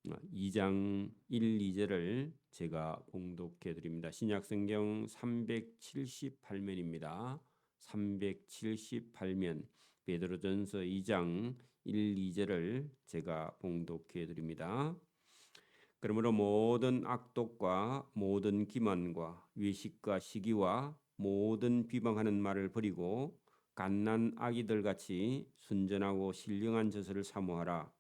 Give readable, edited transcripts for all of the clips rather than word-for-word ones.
2장 1, 2절을 제가 봉독해 드립니다. 신약성경 378면입니다. 378면 베드로전서 2장 1, 2절을 제가 봉독해 드립니다. 그러므로 모든 악독과 모든 기만과 외식과 시기와 모든 비방하는 말을 버리고 갓난 아기들 같이 순전하고 신령한 젖을 사모하라.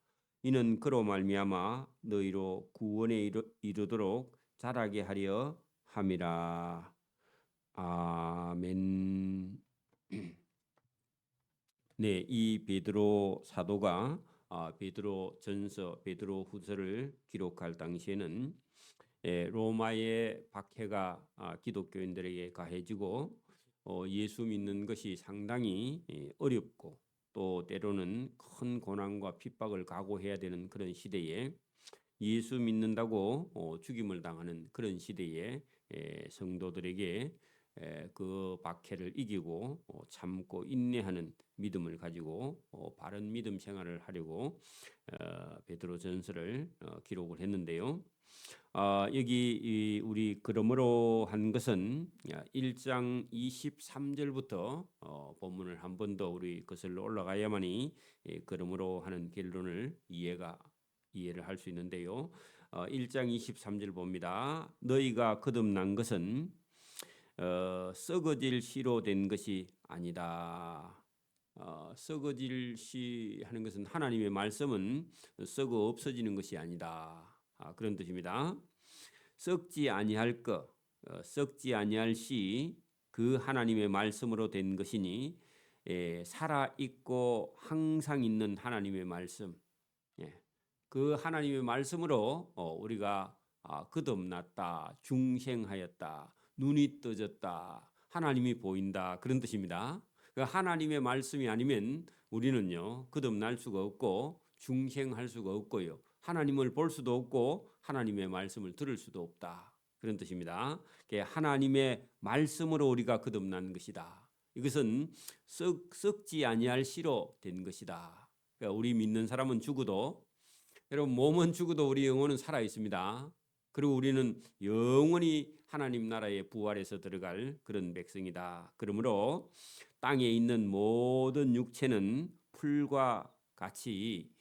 이는 그로 말미암아 너희로 구원에 이르도록 자라게 하려 함이라. 아멘. 네, 이 베드로 사도가 베드로 전서, 베드로 후서를 기록할 당시에는 로마의 박해가 기독교인들에게 가해지고 예수 믿는 것이 상당히 어렵고 또 때로는 큰 고난과 핍박을 각오해야 되는 그런 시대에 예수 믿는다고 죽임을 당하는 그런 시대에 성도들에게 그 박해를 이기고 참고 인내하는 믿음을 가지고 바른 믿음 생활을 하려고 베드로 전서를 기록을 했는데요. 여기 우리 그러므로 한 것은 1장 23절부터 본문을 한 번 더 우리 거슬러 올라가야만이 그러므로 하는 결론을 이해를 할 수 있는데요. 1장 23절 봅니다. 너희가 거듭난 것은 썩어질 씨로 된 것이 아니다. 썩어질 씨 하는 것은 하나님의 말씀은 썩어 없어지는 것이 아니다. 그런 뜻입니다. 썩지 아니할 썩지 아니할 씨 그 하나님의 말씀으로 된 것이니 살아 있고 항상 있는 하나님의 말씀. 그 하나님의 말씀으로 우리가 거듭났다, 중생하였다, 눈이 떠졌다, 하나님이 보인다 그런 뜻입니다. 그 하나님의 말씀이 아니면 우리는요 거듭날 수가 없고 중생할 수가 없고요 하나님을 볼 수도 없고 하나님의 말씀을 들을 수도 없다 그런 뜻입니다. 하나님의 말씀으로 우리가 거듭난 것이다. 이것은 썩지 아니할 씨로 된 것이다. 그러니까 우리 믿는 사람은 죽어도 여러분 몸은 죽어도 우리 영혼은 살아 있습니다. 그리고 우리는 영원히 하나님 나라에 부활해서 들어갈 그런 백성이다. 그러므로 땅에 있는 모든 육체는 풀과 같이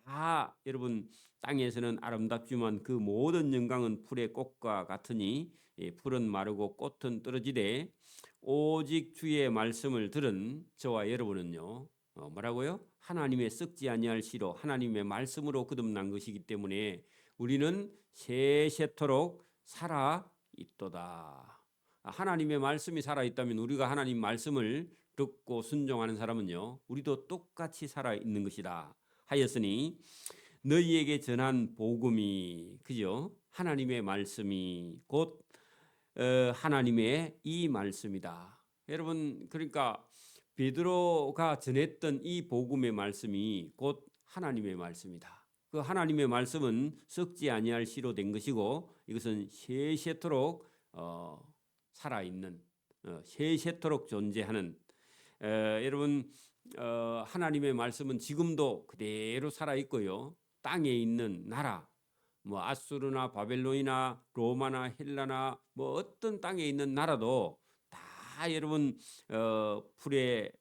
다 여러분 땅에서는 아름답지만 그 모든 영광은 풀의 꽃과 같으니 풀은 마르고 꽃은 떨어지되 오직 주의 말씀을 들은 저와 여러분은요. 뭐라고요? 하나님의 썩지 아니할 씨로 하나님의 말씀으로 거듭난 것이기 때문에 우리는 세세토록 살아 있도다. 하나님의 말씀이 살아 있다면 우리가 하나님 말씀을 듣고 순종하는 사람은요, 우리도 똑같이 살아 있는 것이다. 하였으니 너희에게 전한 복음이 그죠? 하나님의 말씀이 곧 하나님의 이 말씀이다. 여러분 그러니까 베드로가 전했던 이 복음의 말씀이 곧 하나님의 말씀이다. 그 하나님의 말씀은 썩지 아니할 씨로 된 것이고 이것은 세세토록 살아있는 세세토록 존재하는 여러분 하나님의 말씀은 지금도 그대로 살아있고요. 땅에 있는 나라 뭐 아수르나 바벨론이나 로마나 헬라나 뭐 어떤 땅에 있는 나라도 다 여러분 풀의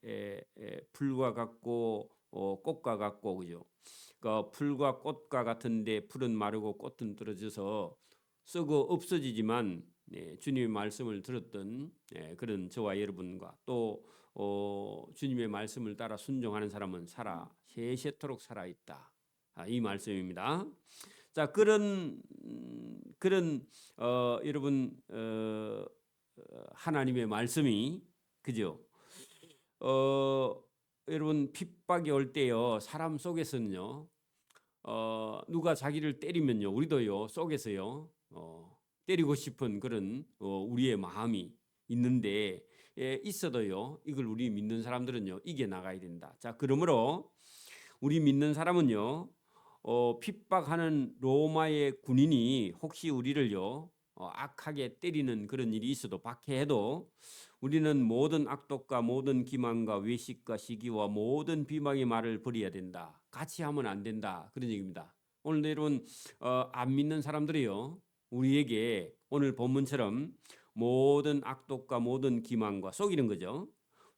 풀과 같고 꽃과 같고 그죠? 그 풀과 꽃과 같은데 풀은 마르고 꽃은 떨어져서 썩어 없어지지만 주님의 말씀을 들었던 그런 저와 여러분과 또 주님의 말씀을 따라 순종하는 사람은 세세토록 살아 있다. 이 말씀입니다. 자 그런 여러분 하나님의 말씀이 그죠? 여러분 핍박이 올 때요 사람 속에서는요 누가 자기를 때리면요 우리도요 속에서요 때리고 싶은 그런 우리의 마음이 있는데 있어도요 이걸 우리 믿는 사람들은요 이겨 나가야 된다. 자 그러므로 우리 믿는 사람은요 핍박하는 로마의 군인이 혹시 우리를요 악하게 때리는 그런 일이 있어도 박해해도 우리는 모든 악독과 모든 기만과 외식과 시기와 모든 비방의 말을 버려야 된다. 같이 하면 안 된다. 그런 얘기입니다. 오늘 여러분 안 믿는 사람들이요 우리에게 오늘 본문처럼 모든 악독과 모든 기만과 속이는 거죠.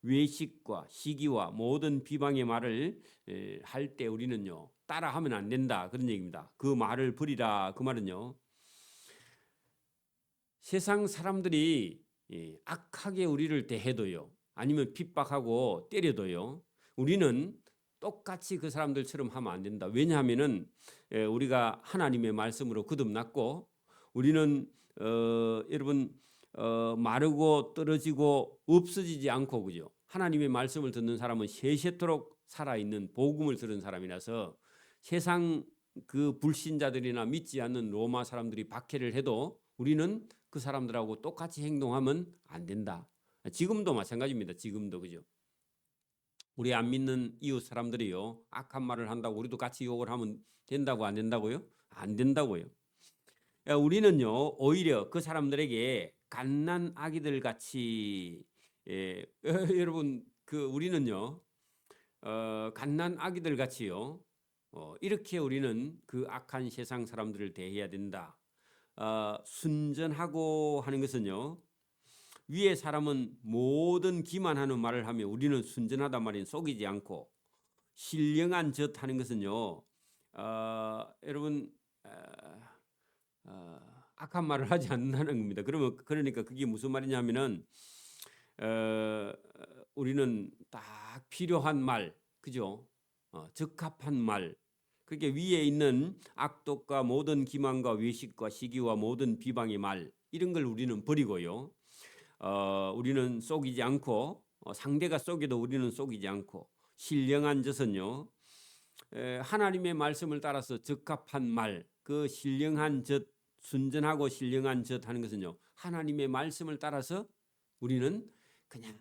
외식과 시기와 모든 비방의 말을 할 때 우리는요 따라하면 안 된다 그런 얘기입니다. 그 말을 버리라 그 말은요 세상 사람들이 악하게 우리를 대해도요 아니면 핍박하고 때려도요 우리는 똑같이 그 사람들처럼 하면 안 된다. 왜냐하면은 우리가 하나님의 말씀으로 거듭났고 우리는 여러분 마르고 떨어지고 없어지지 않고 그죠. 하나님의 말씀을 듣는 사람은 세세토록 살아있는 복음을 들은 사람이라서 세상 그 불신자들이나 믿지 않는 로마 사람들이 박해를 해도 우리는 그 사람들하고 똑같이 행동하면 안 된다. 지금도 마찬가지입니다. 지금도 그죠. 우리 안 믿는 이웃 사람들이요 악한 말을 한다고 우리도 같이 욕을 하면 된다고 안 된다고요? 안 된다고요. 우리는요 오히려 그 사람들에게 갓난 아기들 같이 여러분 그 우리는요 갓난 아기들 같이요 이렇게 우리는 그 악한 세상 사람들을 대해야 된다. 순전하고 하는 것은요 위에 사람은 모든 기만하는 말을 하며 우리는 순전하단 말인 속이지 않고 신령한 젖 하는 것은요 여러분 악한 말을 하지 않는다는 겁니다. 그러니까 그게 무슨 말이냐면은 우리는 딱 필요한 말 그죠? 적합한 말 그게 위에 있는 악독과 모든 기만과 외식과 시기와 모든 비방의 말 이런 걸 우리는 버리고요. 우리는 속이지 않고 상대가 속여도 우리는 속이지 않고 신령한 젖은요 하나님의 말씀을 따라서 적합한 말 그 신령한 젖 순전하고 신령한 젖 하는 것은요 하나님의 말씀을 따라서 우리는 그냥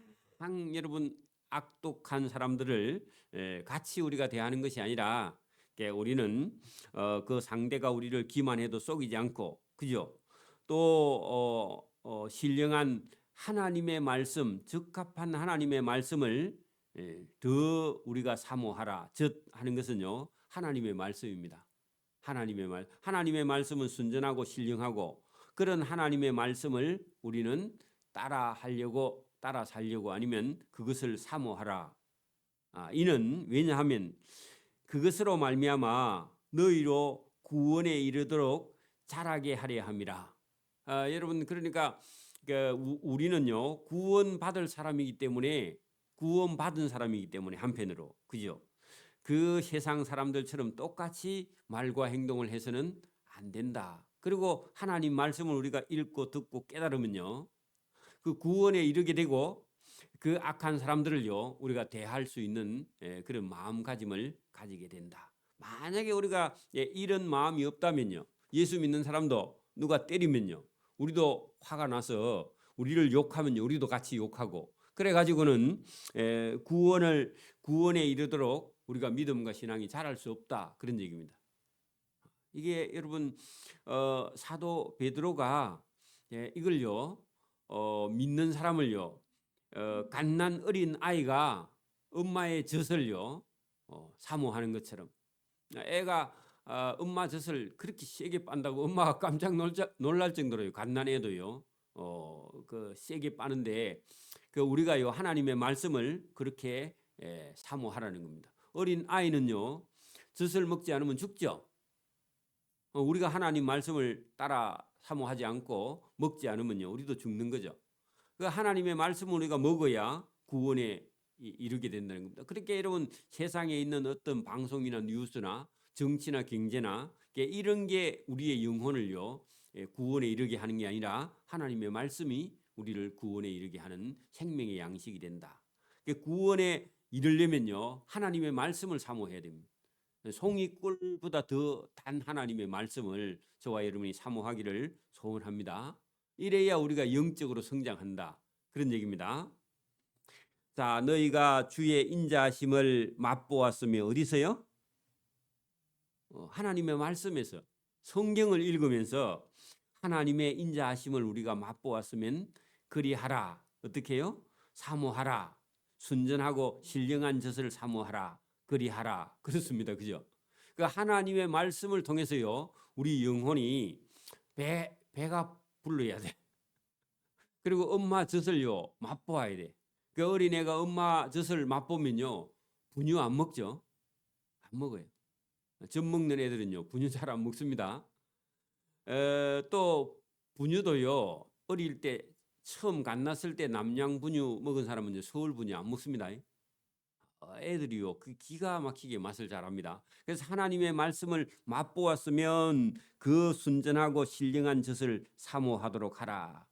여러분 악독한 사람들을 같이 우리가 대하는 것이 아니라 우리는 그 상대가 우리를 기만해도 속이지 않고 그죠? 또 신령한 하나님의 말씀 적합한 하나님의 말씀을 더 우리가 사모하라. 즉 하는 것은요 하나님의 말씀입니다. 하나님의 말씀은 순전하고 신령하고 그런 하나님의 말씀을 우리는 따라 살려고 아니면 그것을 사모하라. 이는 왜냐하면 그것으로 말미암아 너희로 구원에 이르도록 자라게 하려 함이라. 여러분 그러니까 우리는요 구원받을 사람이기 때문에 구원받은 사람이기 때문에 한편으로 그죠? 그 세상 사람들처럼 똑같이 말과 행동을 해서는 안 된다. 그리고 하나님 말씀을 우리가 읽고 듣고 깨달으면요. 그 구원에 이르게 되고 그 악한 사람들을요. 우리가 대할 수 있는 그런 마음가짐을 가지게 된다. 만약에 우리가 이런 마음이 없다면요. 예수 믿는 사람도 누가 때리면요. 우리도 화가 나서 우리를 욕하면요. 우리도 같이 욕하고 그래 가지고는 구원에 이르도록 우리가 믿음과 신앙이 자랄 수 없다 그런 얘기입니다. 이게 여러분 사도 베드로가 이걸요 믿는 사람을요 갓난 어린 아이가 엄마의 젖을요 사모하는 것처럼 애가 엄마 젖을 그렇게 세게 빤다고 엄마가 깜짝 놀랄 정도로요 갓난 애도요 그 세게 빠는데 그 우리가요 하나님의 말씀을 그렇게 사모하라는 겁니다. 어린 아이는요 젖을 먹지 않으면 죽죠. 우리가 하나님 말씀을 따라 사모하지 않고 먹지 않으면요 우리도 죽는 거죠. 그 하나님의 말씀을 우리가 먹어야 구원에 이르게 된다는 겁니다. 그렇게 여러분 세상에 있는 어떤 방송이나 뉴스나 정치나 경제나 이런 게 우리의 영혼을요 구원에 이르게 하는 게 아니라 하나님의 말씀이 우리를 구원에 이르게 하는 생명의 양식이 된다. 구원에 이르려면요 하나님의 말씀을 사모해야 됩니다. 송이 꿀보다 더 단 하나님의 말씀을 저와 여러분이 사모하기를 소원합니다. 이래야 우리가 영적으로 성장한다. 그런 얘기입니다. 자, 너희가 주의 인자하심을 맛보았으며 어디서요? 하나님의 말씀에서 성경을 읽으면서 하나님의 인자하심을 우리가 맛보았으면 그리하라. 어떻게 해요? 사모하라. 순전하고 신령한 젖을 사모하라. 그리하라. 그렇습니다. 그죠? 그 하나님의 말씀을 통해서요, 우리 영혼이 배가 불러야 돼. 그리고 엄마 젖을요 맛보아야 돼. 그 어린애가 엄마 젖을 맛보면요 분유 안 먹죠? 안 먹어요. 젖 먹는 애들은요 분유 잘 안 먹습니다. 또 분유도요 어릴 때 처음 갓 났을 때 남양 분유 먹은 사람은 서울 분유 안 먹습니다. 애들이요 그 기가 막히게 맛을 잘합니다. 그래서 하나님의 말씀을 맛보았으면 그 순전하고 신령한 젖을 사모하도록 하라.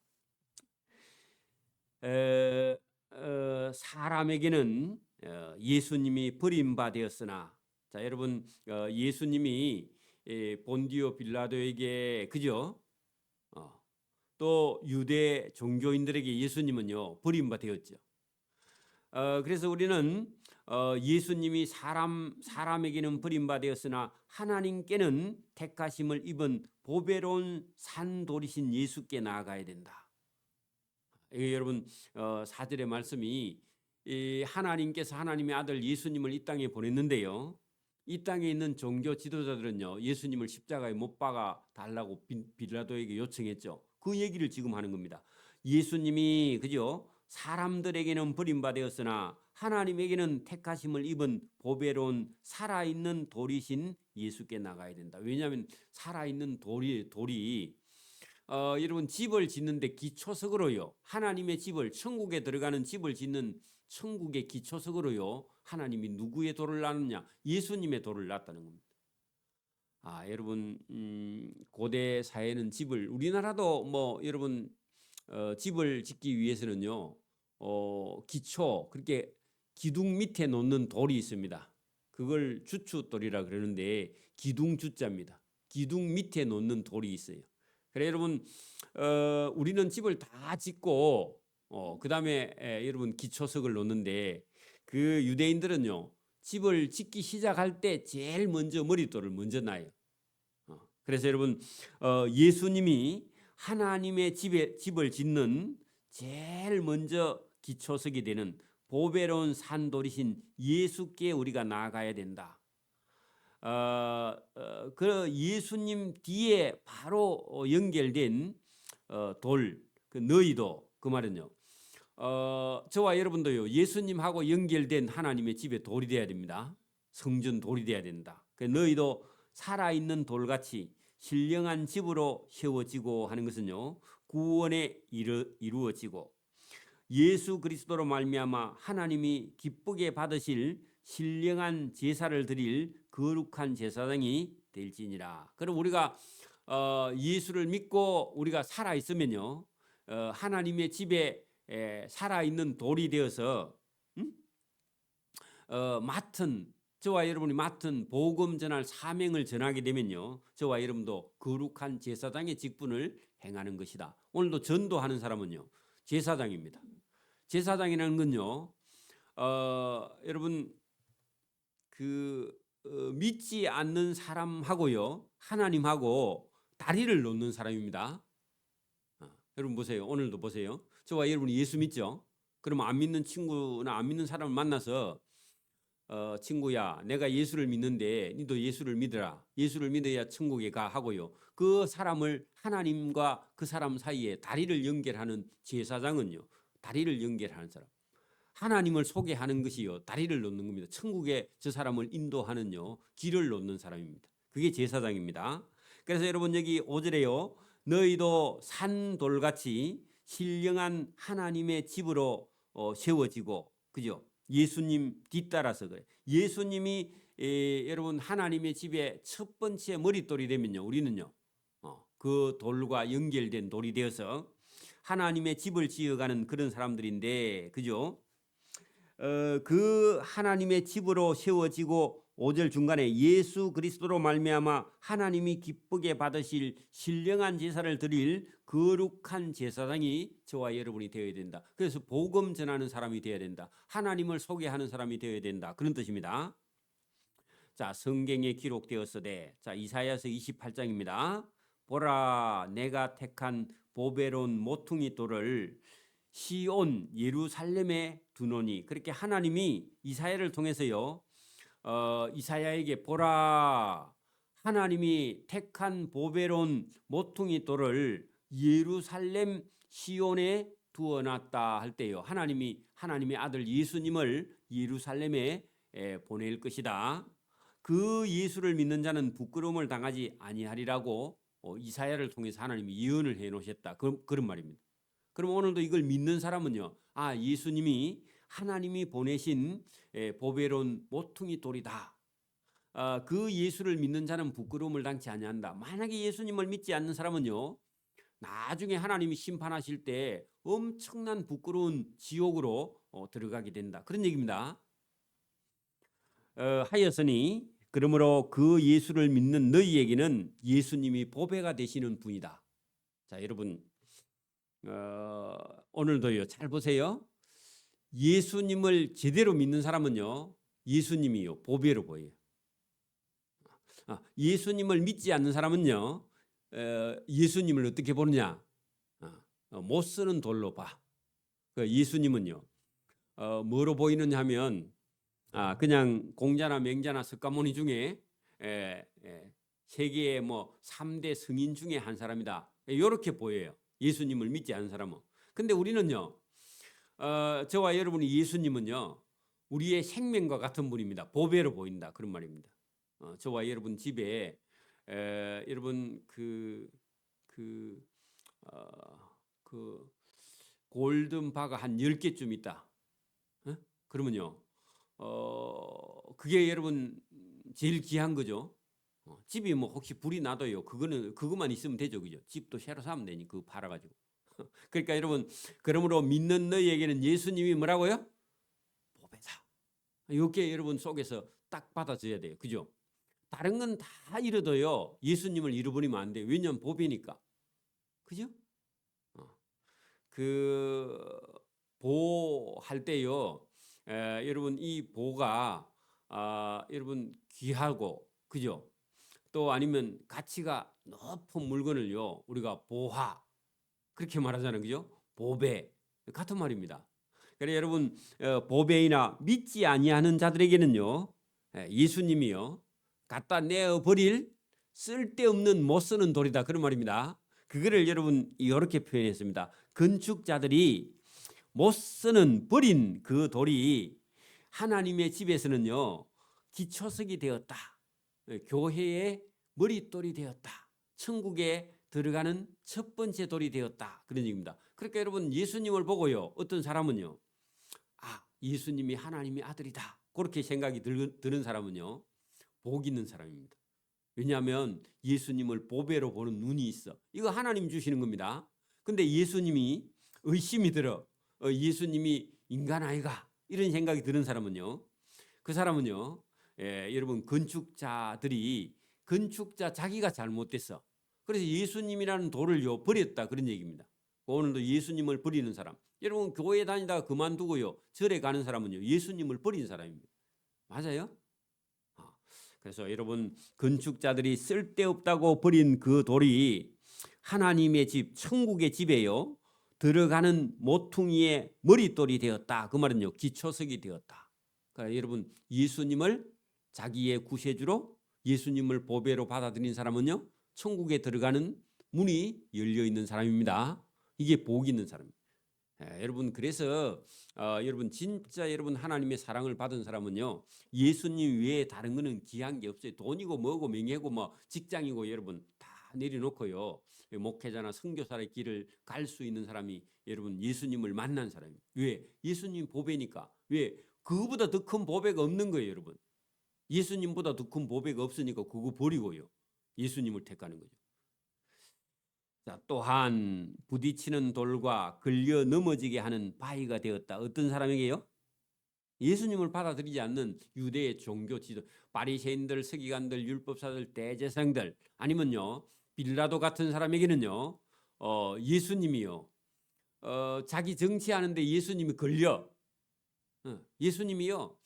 사람에게는 예수님이 버림받았으나, 자 여러분 예수님이 본디오 빌라도에게 그죠? 또 유대 종교인들에게 예수님은요 버림받았죠. 그래서 우리는 예수님이 사람에게는 버림받았으나 하나님께는 택하심을 입은 보배로운 산돌이신 예수께 나아가야 된다. 여러분 4절의 말씀이 하나님께서 하나님의 아들 예수님을 이 땅에 보냈는데요. 이 땅에 있는 종교 지도자들은요 예수님을 십자가에 못 박아 달라고 빌라도에게 요청했죠. 그 얘기를 지금 하는 겁니다. 예수님이 그죠? 사람들에게는 버림받았으나 하나님에게는 택하심을 입은 보배로운 살아있는 돌이신 예수께 나가야 된다. 왜냐하면 살아있는 돌이 여러분 집을 짓는데 기초석으로요 하나님의 집을 천국에 들어가는 집을 짓는 천국의 기초석으로요 하나님이 누구의 돌을 놨느냐? 예수님의 돌을 놨다는 겁니다. 여러분 고대 사회는 집을 우리나라도 뭐 여러분 집을 짓기 위해서는요 기초 그렇게 기둥 밑에 놓는 돌이 있습니다. 그걸 주춧돌이라 그러는데 기둥주자입니다. 기둥 밑에 놓는 돌이 있어요. 그래 여러분 우리는 집을 다 짓고 그 다음에 여러분 기초석을 놓는데 그 유대인들은요 집을 짓기 시작할 때 제일 먼저 머릿돌을 먼저 놔요. 그래서 여러분 예수님이 하나님의 집을 짓는 제일 먼저 기초석이 되는 보배로운 산돌이신 예수께 우리가 나아가야 된다. 그 예수님 뒤에 바로 연결된 돌, 그 너희도 그 말은요. 저와 여러분도요 예수님하고 연결된 하나님의 집에 돌이 되어야 됩니다. 성전 돌이 되어야 된다. 그 너희도 살아있는 돌같이 신령한 집으로 세워지고 하는 것은요 구원에 이루어지고 예수 그리스도로 말미암아 하나님이 기쁘게 받으실 신령한 제사를 드릴 거룩한 제사장이 될지니라. 그럼 우리가 예수를 믿고 우리가 살아 있으면요 하나님의 집에 살아있는 돌이 되어서 저와 여러분이 맡은 복음 전할 사명을 전하게 되면요 저와 여러분도 거룩한 제사장의 직분을 행하는 것이다. 오늘도 전도하는 사람은요 제사장입니다. 제사장이라는 건요 여러분 믿지 않는 사람하고요 하나님하고 다리를 놓는 사람입니다. 여러분 보세요. 오늘도 보세요. 저와 여러분이 예수 믿죠? 그러면 안 믿는 친구나 안 믿는 사람을 만나서 친구야 내가 예수를 믿는데 너도 예수를 믿어라. 예수를 믿어야 천국에 가 하고요. 그 사람을 하나님과 그 사람 사이에 다리를 연결하는 제사장은요. 다리를 연결하는 사람. 하나님을 소개하는 것이요. 다리를 놓는 겁니다. 천국에 저 사람을 인도하는요. 길을 놓는 사람입니다. 그게 제사장입니다. 그래서 여러분 여기 5절에요. 너희도 산돌같이 신령한 하나님의 집으로 세워지고 그죠? 예수님 뒤따라서 그래. 예수님이 여러분 하나님의 집에 첫 번째 머릿돌이 되면요. 우리는요. 그 돌과 연결된 돌이 되어서 하나님의 집을 지어가는 그런 사람들인데 그죠? 그 하나님의 집으로 세워지고 5절 중간에 예수 그리스도로 말미암아 하나님이 기쁘게 받으실 신령한 제사를 드릴 거룩한 제사장이 저와 여러분이 되어야 된다. 그래서 복음 전하는 사람이 되어야 된다. 하나님을 소개하는 사람이 되어야 된다. 그런 뜻입니다. 자, 성경에 기록되었으되 자 이사야서 28장입니다. 보라 내가 택한 보배로운 모퉁이 돌을 시온 예루살렘에 두노니. 그렇게 하나님이 이사야를 통해서요 이사야에게 보라, 하나님이 택한 보배로운 모퉁이 돌을 예루살렘 시온에 두어놨다 할 때요. 하나님의 아들 예수님을 예루살렘에 보낼 것이다. 그 예수를 믿는 자는 부끄러움을 당하지 아니하리라고 이사야를 통해서 하나님이 예언을 해놓으셨다. 그런 말입니다. 그럼 오늘도 이걸 믿는 사람은요, 예수님이 하나님이 보내신 보배로운 모퉁이 돌이다. 그 예수를 믿는 자는 부끄러움을 당치 아니한다. 만약에 예수님을 믿지 않는 사람은요, 나중에 하나님이 심판하실 때 엄청난 부끄러운 지옥으로 들어가게 된다. 그런 얘기입니다. 하였으니 그러므로 그 예수를 믿는 너희에게는 예수님이 보배가 되시는 분이다. 자, 여러분 오늘도요, 잘 보세요. 예수님을 제대로 믿는 사람은요, 예수님이요 보배로 보여요. 예수님을 믿지 않는 사람은요, 예수님을 어떻게 보느냐? 못 쓰는 돌로 봐. 예수님은요, 뭐로 보이느냐 하면 그냥 공자나 맹자나 석가모니 중에 세계의 뭐 3대 승인 중에 한 사람이다. 이렇게 보여요. 예수님을 믿지 않는 사람은. 근데 우리는요, 저와 여러분이 예수님은요, 우리의 생명과 같은 분입니다. 보배로 보인다. 그런 말입니다. 저와 여러분 집에 여러분 그 골든바가 한 10개쯤 있다. 그러면요, 그게 여러분 제일 귀한 거죠. 집이 뭐 혹시 불이 나도요, 그것만 있으면 되죠, 그죠? 집도 새로 사면 되니 그거 팔아가지고. 그러니까 여러분, 그러므로 믿는 너희에게는 예수님이 뭐라고요? 보배다. 이렇게 여러분 속에서 딱 받아줘야 돼요, 그죠? 다른 건 다 잃어도요, 예수님을 잃어버리면 안 돼요. 왜냐하면 보배니까, 그죠? 그 보할 때요, 여러분 이 보가 여러분 귀하고, 그죠? 또 아니면 가치가 높은 물건을요, 우리가 보화 그렇게 말하잖아요, 그죠? 보배 같은 말입니다. 그래 여러분, 보배이나 믿지 아니하는 자들에게는요, 예수님이요 갖다 내어 버릴 쓸데없는 못 쓰는 돌이다, 그런 말입니다. 그거를 여러분 이렇게 표현했습니다. 건축자들이 못 쓰는 버린 그 돌이 하나님의 집에서는요, 기초석이 되었다. 교회의 머릿돌이 되었다. 천국에 들어가는 첫 번째 돌이 되었다. 그런 얘기입니다. 그러니까 여러분, 예수님을 보고요, 어떤 사람은요, 예수님이 하나님의 아들이다, 그렇게 생각이 드는 사람은요, 복 있는 사람입니다. 왜냐하면 예수님을 보배로 보는 눈이 있어. 이거 하나님 주시는 겁니다. 근데 예수님이 의심이 들어, 예수님이 인간 아이가, 이런 생각이 드는 사람은요, 그 사람은요, 여러분 건축자들이 건축자 자기가 잘못됐어. 그래서 예수님이라는 돌을요 버렸다, 그런 얘기입니다. 오늘도 예수님을 버리는 사람, 여러분 교회 다니다가 그만두고요 절에 가는 사람은요 예수님을 버린 사람입니다. 맞아요? 그래서 여러분, 건축자들이 쓸데없다고 버린 그 돌이 하나님의 집, 천국의 집에요 들어가는 모퉁이의 머릿돌이 되었다. 그 말은요, 기초석이 되었다. 그러니까 여러분, 예수님을 자기의 구세주로, 예수님을 보배로 받아들인 사람은요, 천국에 들어가는 문이 열려 있는 사람입니다. 이게 복 있는 사람입니다. 여러분, 그래서 여러분 진짜 여러분 하나님의 사랑을 받은 사람은요, 예수님 외에 다른 거는 귀한 게 없어요. 돈이고 뭐고 명예고 뭐 직장이고 여러분 다 내려놓고요, 목회자나 선교사의 길을 갈 수 있는 사람이 여러분 예수님을 만난 사람이에요. 왜? 예수님 보배니까. 왜? 그거보다 더 큰 보배가 없는 거예요, 여러분. 예수님보다 더 큰 보배가 없으니까 그거 버리고요, 예수님을 택하는 거죠. 자, 또한 부딪히는 돌과 걸려 넘어지게 하는 바위가 되었다. 어떤 사람에게요? 예수님을 받아들이지 않는 유대의 종교 지도, 바리새인들, 서기관들, 율법사들, 대제사장들, 아니면요 빌라도 같은 사람에게는요, 예수님이요, 자기 정치하는데 예수님이 걸려. 예수님이요,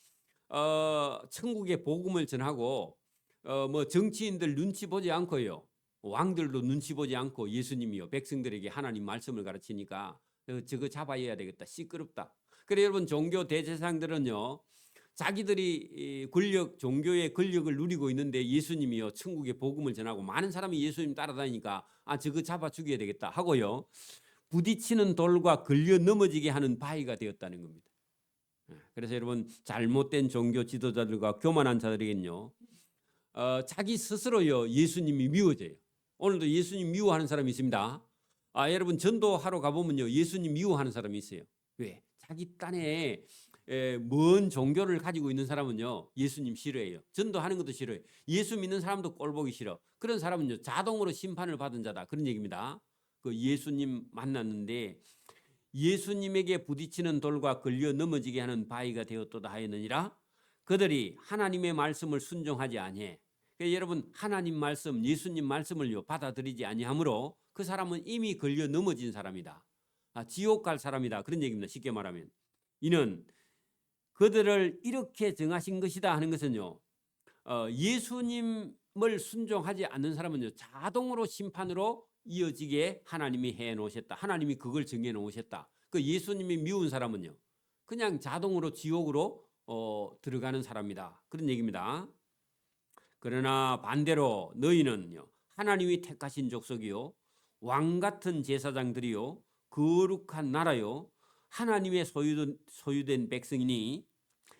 천국의 복음을 전하고 뭐 정치인들 눈치 보지 않고요, 왕들도 눈치 보지 않고 예수님이요 백성들에게 하나님 말씀을 가르치니까 저거 잡아야 되겠다, 시끄럽다. 그래 여러분, 종교 대제사장들은요 자기들이 권력, 종교의 권력을 누리고 있는데 예수님이요 천국의 복음을 전하고 많은 사람이 예수님 따라다니니까 저거 잡아 죽여야 되겠다 하고요 부딪히는 돌과 걸려 넘어지게 하는 바위가 되었다는 겁니다. 그래서 여러분 잘못된 종교 지도자들과 교만한 자들에겐요 자기 스스로요 예수님이 미워져요. 오늘도 예수님 미워하는 사람이 있습니다. 여러분 전도하러 가보면요 예수님 미워하는 사람이 있어요. 왜? 자기 딴에 먼 종교를 가지고 있는 사람은요 예수님 싫어해요. 전도하는 것도 싫어해요. 예수 믿는 사람도 꼴보기 싫어. 그런 사람은요 자동으로 심판을 받은 자다 그런 얘기입니다. 그 예수님 만났는데 예수님에게 부딪히는 돌과 걸려 넘어지게 하는 바위가 되었도다 하였느니라. 그들이 하나님의 말씀을 순종하지 아니해. 그러니까 여러분 하나님 말씀 예수님 말씀을요 받아들이지 아니하므로 그 사람은 이미 걸려 넘어진 사람이다. 지옥 갈 사람이다 그런 얘기입니다. 쉽게 말하면 이는 그들을 이렇게 정하신 것이다 하는 것은요 예수님을 순종하지 않는 사람은요 자동으로 심판으로 이어지게 하나님이 해 놓으셨다. 하나님이 그걸 정해 놓으셨다. 그 예수님이 미운 사람은요 그냥 자동으로 지옥으로 들어가는 사람이다 그런 얘기입니다. 그러나 반대로 너희는요 하나님이 택하신 족속이요 왕 같은 제사장들이요 거룩한 나라요 하나님의 소유된 백성이니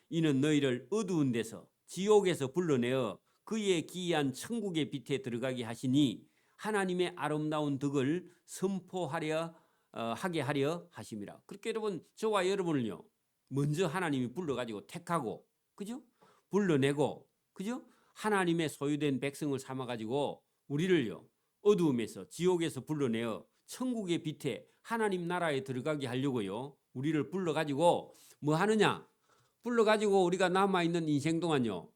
이는 너희를 어두운 데서 지옥에서 불러내어 그의 기이한 천국의 빛에 들어가게 하시니 하나님의 아름다운 덕을 선포하려 하게 하려 하심이라. 그렇게 여러분 저와 여러분을요 먼저 하나님이 불러가지고 택하고 그죠? 불러내고 그죠? 하나님의 소유된 백성을 삼아가지고 우리를요 어두움에서 지옥에서 불러내어 천국의 빛에 하나님 나라에 들어가게 하려고요 우리를 불러가지고 뭐 하느냐 불러가지고 우리가 남아있는 인생 동안요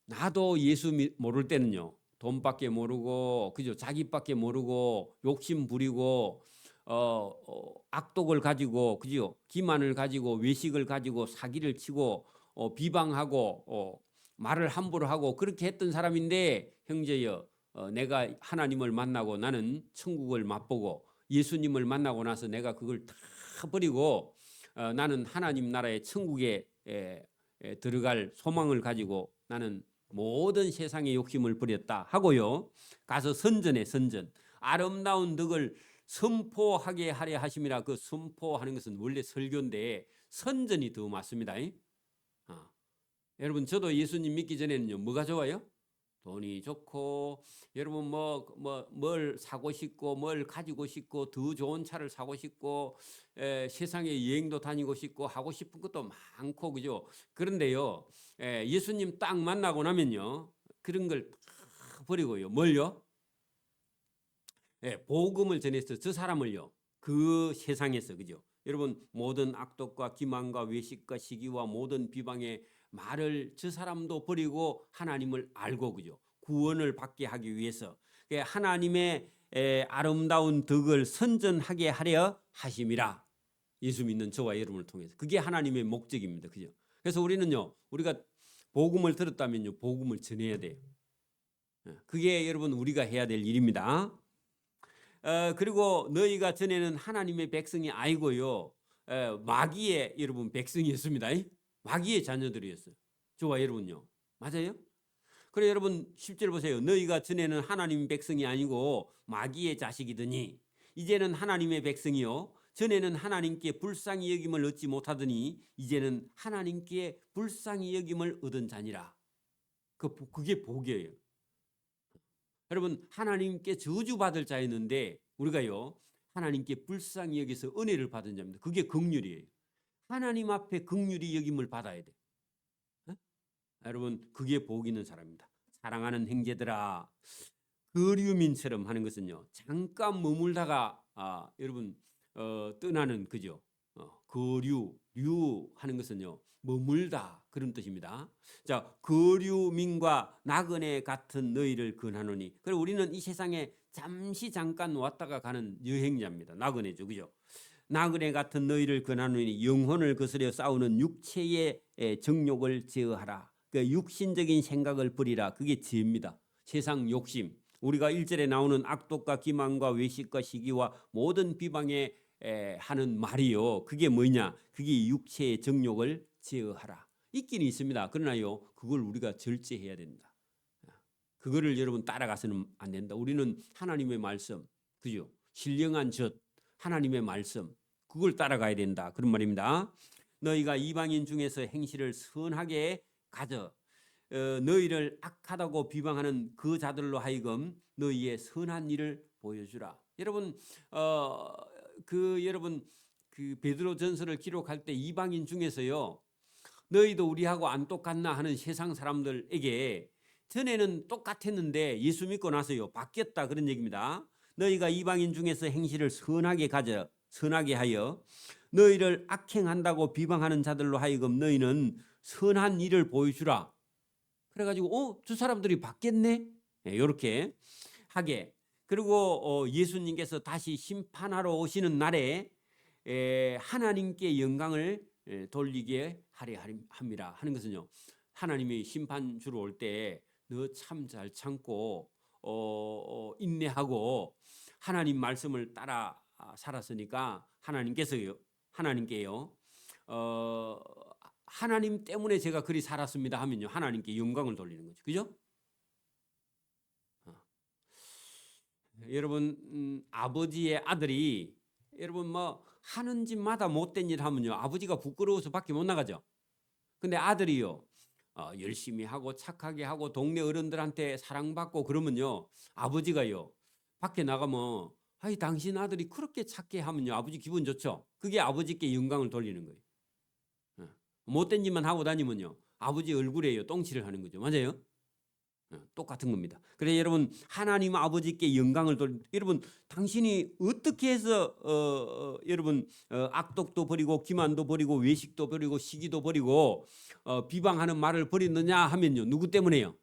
나도 예수 모를 때는요 돈밖에 모르고 그죠 자기밖에 모르고 욕심 부리고 악독을 가지고 그죠 기만을 가지고 외식을 가지고 사기를 치고 비방하고 말을 함부로 하고 그렇게 했던 사람인데 형제여 내가 하나님을 만나고 나는 천국을 맛보고 예수님을 만나고 나서 내가 그걸 다 버리고 나는 하나님 나라의 천국에 들어갈 소망을 가지고 나는 모든 세상의 욕심을 버렸다 하고요 가서 선전해 선전 아름다운 덕을 선포하게 하려 하심이라. 그 선포하는 것은 원래 설교인데 선전이 더 맞습니다. 여러분 저도 예수님 믿기 전에는요 뭐가 좋아요? 돈이 좋고 여러분 뭘 사고 싶고 뭘 가지고 싶고 더 좋은 차를 사고 싶고 세상에 여행도 다니고 싶고 하고 싶은 것도 많고 그죠? 그런데요 예수님 딱 만나고 나면요 그런 걸 다 버리고요 뭘요? 복음을 전해서 저 사람을요 그 세상에서 그죠? 여러분 모든 악독과 기만과 외식과 시기와 모든 비방의 말을 저 사람도 버리고 하나님을 알고 그죠? 구원을 받게 하기 위해서 하나님의 아름다운 덕을 선전하게 하려 하심이라. 예수 믿는 저와 여러분을 통해서 그게 하나님의 목적입니다. 그죠? 그래서 우리가 복음을 들었다면요 복음을 전해야 돼요. 그게 여러분 우리가 해야 될 일입니다. 그리고 너희가 전에는 하나님의 백성이 아니고요 마귀의 여러분 백성이었습니다. 마귀의 자녀들이었어요. 저와 여러분요. 맞아요? 그래 여러분 10절 보세요. 너희가 전에는 하나님 백성이 아니고 마귀의 자식이더니 이제는 하나님의 백성이요 전에는 하나님께 불쌍히 여김을 얻지 못하더니 이제는 하나님께 불쌍히 여김을 얻은 자니라. 그게 복이에요. 여러분 하나님께 저주받을 자였는데 우리가요 하나님께 불쌍히 여기서 은혜를 받은 자입니다. 그게 긍휼이에요. 하나님 앞에 긍휼히 여김을 받아야 돼. 여러분 그게 복 있는 사람입니다. 사랑하는 형제들아 거류민처럼 하는 것은요 잠깐 머물다가 여러분 떠나는 그죠? 거류 하는 것은요 머물다 그런 뜻입니다. 자 거류민과 나그네 같은 너희를 권하노니. 그리고 우리는 이 세상에 잠깐 왔다가 가는 여행자입니다. 나그네죠, 그죠? 나그네 같은 너희를 권하노니 영혼을 거스려 싸우는 육체의 정욕을 제어하라. 그 육신적인 생각을 버리라. 그게 죄입니다. 세상 욕심. 우리가 1절에 나오는 악독과 기만과 외식과 시기와 모든 비방에 하는 말이요. 그게 뭐냐? 그게 육체의 정욕을 제어하라. 있기는 있습니다. 그러나요, 그걸 우리가 절제해야 된다. 그거를 여러분 따라가서는 안 된다. 우리는 하나님의 말씀, 그죠? 신령한 젖, 하나님의 말씀, 그걸 따라가야 된다. 그런 말입니다. 너희가 이방인 중에서 행실을 선하게 가져 너희를 악하다고 비방하는 그 자들로 하여금 너희의 선한 일을 보여주라. 여러분 여러분 그 베드로 전서를 기록할 때 이방인 중에서요, 너희도 우리하고 안 똑같나 하는 세상 사람들에게 전에는 똑같았는데 예수 믿고 나서요 바뀌었다, 그런 얘기입니다. 너희가 이방인 중에서 행실을 선하게 가져 선하게 하여 너희를 악행한다고 비방하는 자들로 하여금 너희는 선한 일을 보여주라. 그래가지고 저 사람들이 바뀌었네, 이렇게 하게. 그리고 예수님께서 다시 심판하러 오시는 날에 하나님께 영광을 돌리게 하려 합니다. 하는 것은요, 하나님이 심판 주러 올 때 너 참 잘 참고 인내하고 하나님 말씀을 따라 살았으니까 하나님께요 하나님 때문에 제가 그리 살았습니다 하면요, 하나님께 영광을 돌리는 거죠. 그죠? 여러분 아버지의 아들이 여러분 뭐 하는 짓마다 못된 일 하면요, 아버지가 부끄러워서 밖에 못 나가죠. 근데 아들이요 열심히 하고 착하게 하고 동네 어른들한테 사랑받고 그러면요, 아버지가요 밖에 나가면 아이 당신 아들이 그렇게 착해 하면요, 아버지 기분 좋죠. 그게 아버지께 영광을 돌리는 거예요. 못된 짓만 하고 다니면요, 아버지 얼굴에요 똥칠을 하는 거죠. 맞아요? 똑같은 겁니다. 그래서 여러분 하나님 아버지께 영광을 여러분 당신이 어떻게 해서 여러분 악독도 버리고 기만도 버리고 외식도 버리고 시기도 버리고 비방하는 말을 버렸느냐 하면요, 누구 때문에요?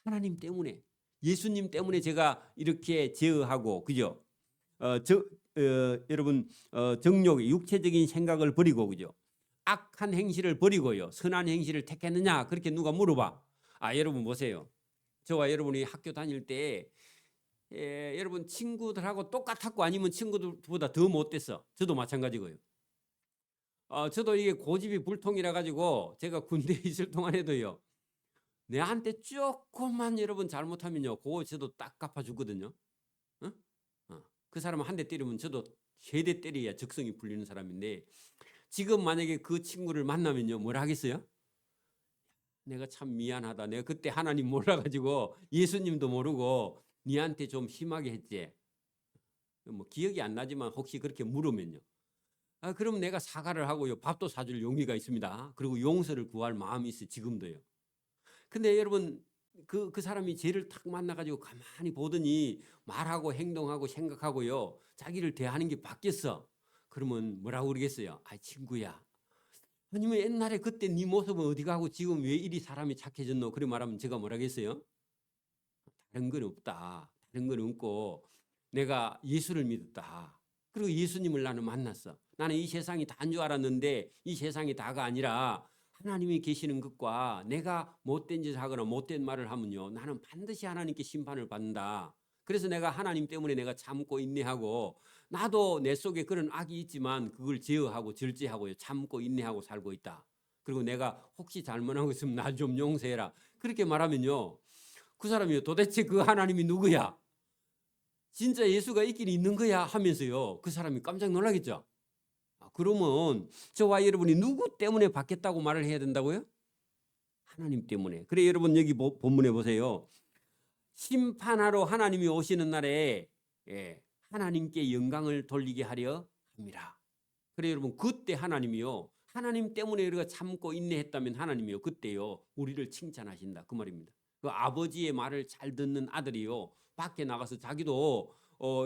하나님 때문에, 예수님 때문에 제가 이렇게 제어하고, 그죠? 여러분 정욕 육체적인 생각을 버리고, 그죠? 악한 행실을 버리고요 선한 행실을 택했느냐, 그렇게 누가 물어봐. 여러분 보세요. 저와 여러분이 학교 다닐 때 여러분 친구들하고 똑같았고 아니면 친구들보다 더 못됐어. 저도 마찬가지고요. 저도 이게 고집이 불통이라 가지고 제가 군대에 있을 동안에도요, 내한테 조금만 여러분 잘못하면요, 그거 저도 딱 갚아주거든요. 그 사람은 한 대 때리면 저도 3대 때려야 적성이 풀리는 사람인데, 지금 만약에 그 친구를 만나면요, 뭐라 하겠어요? 내가 참 미안하다. 내가 그때 하나님 몰라가지고 예수님도 모르고 니한테 좀 심하게 했지. 뭐 기억이 안 나지만 혹시 그렇게 물으면요, 그럼 내가 사과를 하고요, 밥도 사줄 용의가 있습니다. 그리고 용서를 구할 마음이 있어 지금도요. 근데 여러분 그 사람이 죄를 탁 만나가지고 가만히 보더니 말하고 행동하고 생각하고요, 자기를 대하는 게 바뀌었어. 그러면 뭐라고 그러겠어요? 친구야, 아니면 옛날에 그때 네 모습은 어디 가고 지금 왜 이리 사람이 착해졌노? 그래 말하면 제가 뭐라겠어요? 다른 건 없다. 다른 건 없고 내가 예수를 믿었다. 그리고 예수님을 나는 만났어. 나는 이 세상이 다인 줄 알았는데 이 세상이 다가 아니라 하나님이 계시는 것과 내가 못된 짓을 하거나 못된 말을 하면요, 나는 반드시 하나님께 심판을 받는다. 그래서 내가 하나님 때문에 내가 참고 인내하고, 나도 내 속에 그런 악이 있지만 그걸 제어하고 절제하고 참고 인내하고 살고 있다. 그리고 내가 혹시 잘못하고 있으면 나 좀 용서해라. 그렇게 말하면요, 그 사람이 도대체 그 하나님이 누구야? 진짜 예수가 있긴 있는 거야 하면서요, 그 사람이 깜짝 놀라겠죠. 그러면 저와 여러분이 누구 때문에 받겠다고 말을 해야 된다고요? 하나님 때문에. 그래 여러분 여기 본문에 보세요. 심판하러 하나님이 오시는 날에 하나님께 영광을 돌리게 하려 합니다. 그래 여러분 그때 하나님이요, 하나님 때문에 우리가 참고 인내했다면 하나님이요 그때요 우리를 칭찬하신다, 그 말입니다. 그 아버지의 말을 잘 듣는 아들이요 밖에 나가서 자기도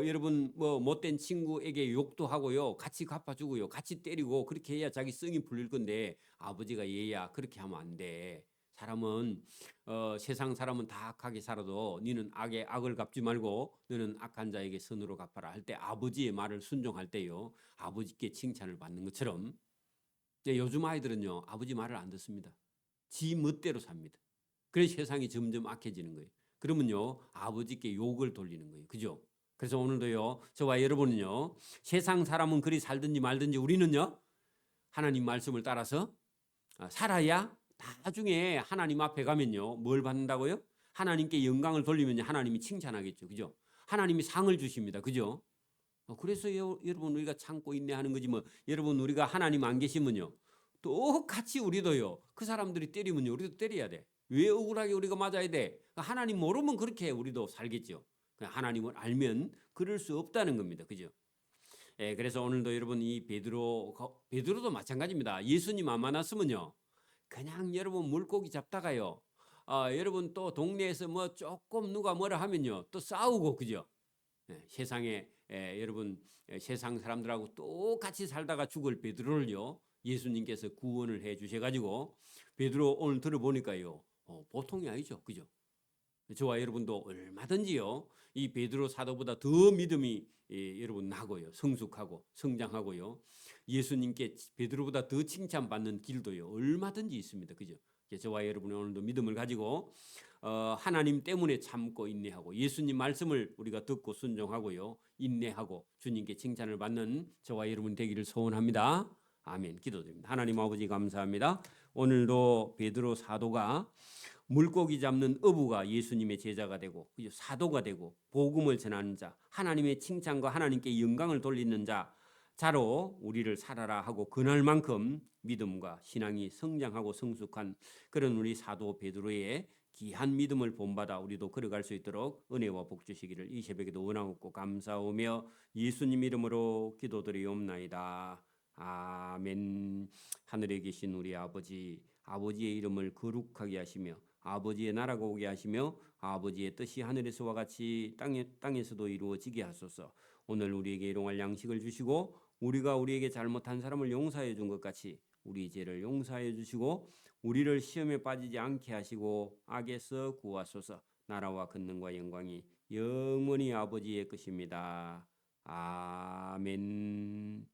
여러분 뭐 못된 친구에게 욕도 하고요, 같이 갚아주고요, 같이 때리고 그렇게 해야 자기 성이 풀릴 건데, 아버지가 얘야 그렇게 하면 안 돼. 사람은 세상 사람은 다 악하게 살아도 너는 악에 악을 갚지 말고 너는 악한 자에게 선으로 갚아라 할 때, 아버지의 말을 순종할 때요 아버지께 칭찬을 받는 것처럼, 요즘 아이들은요 아버지 말을 안 듣습니다. 지 멋대로 삽니다. 그래서 세상이 점점 악해지는 거예요. 그러면요 아버지께 욕을 돌리는 거예요. 그죠? 그래서 오늘도요 저와 여러분은요, 세상 사람은 그리 살든지 말든지 우리는요 하나님 말씀을 따라서 살아야 나중에 하나님 앞에 가면요. 뭘 받는다고요? 하나님께 영광을 돌리면 하나님이 칭찬하겠죠. 그죠? 하나님이 상을 주십니다. 그죠? 그래서 여러분 우리가 참고 인내하는 거지 뭐. 여러분 우리가 하나님 안 계시면요. 똑같이 우리도요. 그 사람들이 때리면요. 우리도 때려야 돼. 왜 억울하게 우리가 맞아야 돼? 하나님 모르면 그렇게 우리도 살겠죠. 하나님을 알면 그럴 수 없다는 겁니다. 그죠? 예, 그래서 오늘도 여러분 이 베드로도 마찬가지입니다. 예수님 안 만났으면요. 그냥 여러분 물고기 잡다가요. 여러분 또 동네에서 뭐 조금 누가 뭐라 하면요. 또 싸우고 그죠? 세상에 여러분 세상 사람들하고 똑같이 살다가 죽을 베드로를요. 예수님께서 구원을 해 주셔 가지고 베드로 오늘 들어보니까요. 보통이 아니죠. 그죠? 저와 여러분도 얼마든지요. 이 베드로 사도보다 더 믿음이 여러분 나고요. 성숙하고 성장하고요. 예수님께 베드로보다 더 칭찬받는 길도요. 얼마든지 있습니다. 그죠? 저와 여러분이 오늘도 믿음을 가지고 하나님 때문에 참고 인내하고 예수님 말씀을 우리가 듣고 순종하고요. 인내하고 주님께 칭찬을 받는 저와 여러분 되기를 소원합니다. 아멘. 기도드립니다. 하나님 아버지 감사합니다. 오늘도 베드로 사도가 물고기 잡는 어부가 예수님의 제자가 되고 사도가 되고 복음을 전하는 자, 하나님의 칭찬과 하나님께 영광을 돌리는 자로 우리를 살아라 하고 권할 만큼 믿음과 신앙이 성장하고 성숙한 그런 우리 사도 베드로의 귀한 믿음을 본받아 우리도 걸어갈 수 있도록 은혜와 복 주시기를 이 새벽에도 원하옵고 감사하며 예수님 이름으로 기도드리옵나이다. 아멘. 하늘에 계신 우리 아버지의 이름을 거룩하게 하시며 아버지의 나라가 오게 하시며 아버지의 뜻이 하늘에서와 같이 땅에서도 이루어지게 하소서. 오늘 우리에게 일용할 양식을 주시고 우리가 우리에게 잘못한 사람을 용서해 준 것 같이 우리 죄를 용서해 주시고 우리를 시험에 빠지지 않게 하시고 악에서 구하소서. 나라와 권능과 영광이 영원히 아버지의 것입니다. 아멘.